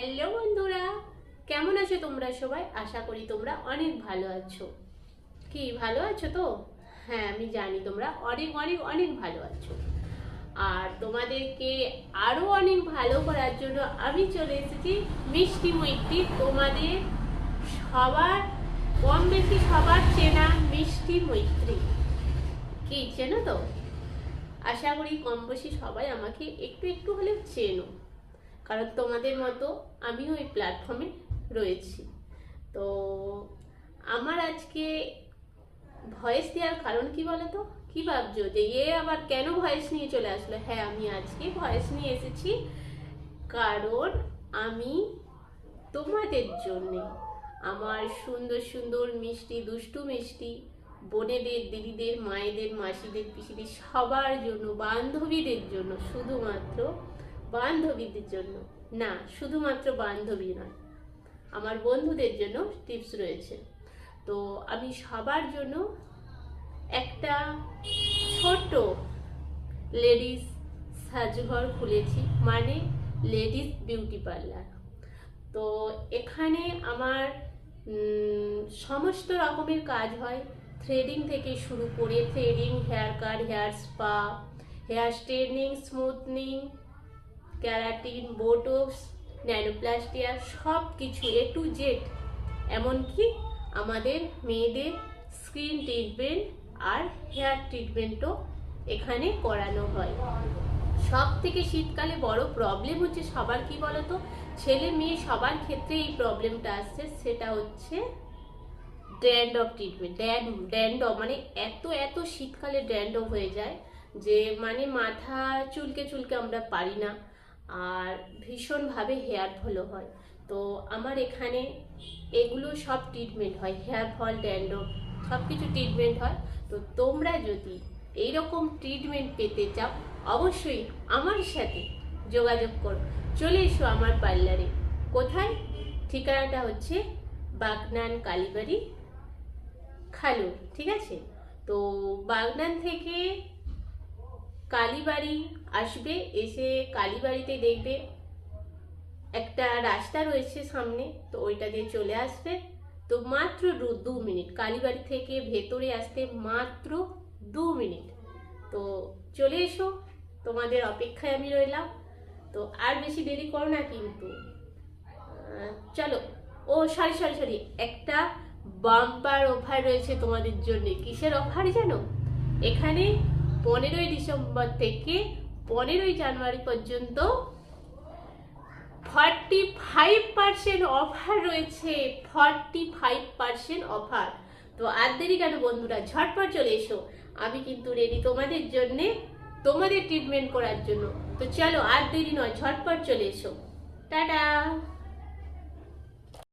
Hello বন্ধুরা, কেমন আছো তোমরা সবাই? আশা করি তোমরা অনেক ভালো আছো। কি ভালো আছো তো? হ্যাঁ, আমি জানি তোমরা অনেক অনেক অনেক ভালো আছো। আর তোমাদেরকে আরো অনেক ভালো করার জন্য আমি চলে এসেছি মিষ্টি মৈত্রী, তোমাদের সবার কম বেশি সবার চেনা মিষ্টি মৈত্রী। কি চেনো তো? আশা করি কম বেশি সবাই আমাকে একটু একটু হলেও চেনো, কারণ তোমাদের মতো আমিও এই প্ল্যাটফর্মে রয়েছি। তো আমার আজকে ভয়েস দেওয়ার কারণ কি বলো তো? কি ভাবছো যে আবার কেন ভয়েস নিয়ে চলে আসলো? হ্যাঁ, আমি আজকে ভয়েস নিয়ে এসেছি কারণ আমি তোমাদের জন্যে, আমার সুন্দর সুন্দর মিষ্টি দুষ্টু মিষ্টি বোনেদের, দিদিদের, মায়েদের, মাসিদের, পিসিদের, সবার জন্য, বান্ধবীদের জন্য, শুধুমাত্র বান্ধবীদের জন্য না, শুধুমাত্র বান্ধবী নয়, আমার বন্ধুদের জন্য টিপস রয়েছে। তো আমি সবার জন্য একটা ছোট লেডিস সাজঘর খুলেছি, মানে লেডিস বিউটি পার্লার। তো এখানে আমার সমস্ত রকমের কাজ হয়, থ্রেডিং থেকে শুরু করে threading, hair cut, hair spa, hair straightening, smoothing, keratin, botox, nanoplastia, সব কিছু A to Z। এমনকি আমাদের মেয়েদের স্কিন ট্রিটমেন্ট আর হেয়ার ট্রিটমেন্টও এখানে করানো হয়। সব থেকে শীতকালে বড় প্রবলেম হচ্ছে সবার, কি বলতো, ছেলে মেয়ে সবার ক্ষেত্রে এই প্রবলেমটা আসছে, সেটা হচ্ছে ড্যান্ড্রফ ট্রিটমেন্ট। ড্যান্ড্রফ মানে এত এত শীতকালে ড্যান্ড্রফ হয়ে যায় যে মানে মাথা চুলকে চুলকে আমরা পারি না, আর ভীষণভাবে হেয়ার ফলও হয়। তো আমার এখানে এগুলো সব ট্রিটমেন্ট হয়, হেয়ার ফল, ড্যান্ড্রফ, সব কিছু ট্রিটমেন্ট হয়। তো তোমরা যদি এইরকম ট্রিটমেন্ট পেতে চাও, অবশ্যই আমার সাথে যোগাযোগ করো, চলে এসো আমার পার্লারে। কোথায়? ঠিকানাটা হচ্ছে বাগনান কালীবাড়ি, খালুর, ঠিক আছে? তো বাগনান থেকে কালীবাড়ি আসবে, এসে কালীবাড়িতে দেখবে একটা রাস্তা রয়েছে সামনে, তো ওইটা দিয়ে চলে আসবে। তো মাত্র 2 মিনিট, কালীবাড়ি থেকে ভেতরে আসতে মাত্র 2 মিনিট। তো চলে এসো, তোমাদের অপেক্ষায় আমি রইলাম। তো আর বেশি দেরি করো না কিন্তু। চলো। ও সরি সরি সরি, একটা বাম্পার অফার রয়েছে তোমাদের জন্য। কিসের অফার জানো? এখানে 15ই ডিসেম্বর থেকে 15ই জানুয়ারি পর্যন্ত 45% অফার রয়েছে, 45% অফার। তো আর দেরি কেন বন্ধুরা, ঝটপট চলে এসো, আমি কিন্তু রেডি তোমাদের জন্যে, তোমাদের ট্রিটমেন্ট করার জন্য। তো চলো, আর দেরি নয়, ঝটপট চলে এসো। টাটা।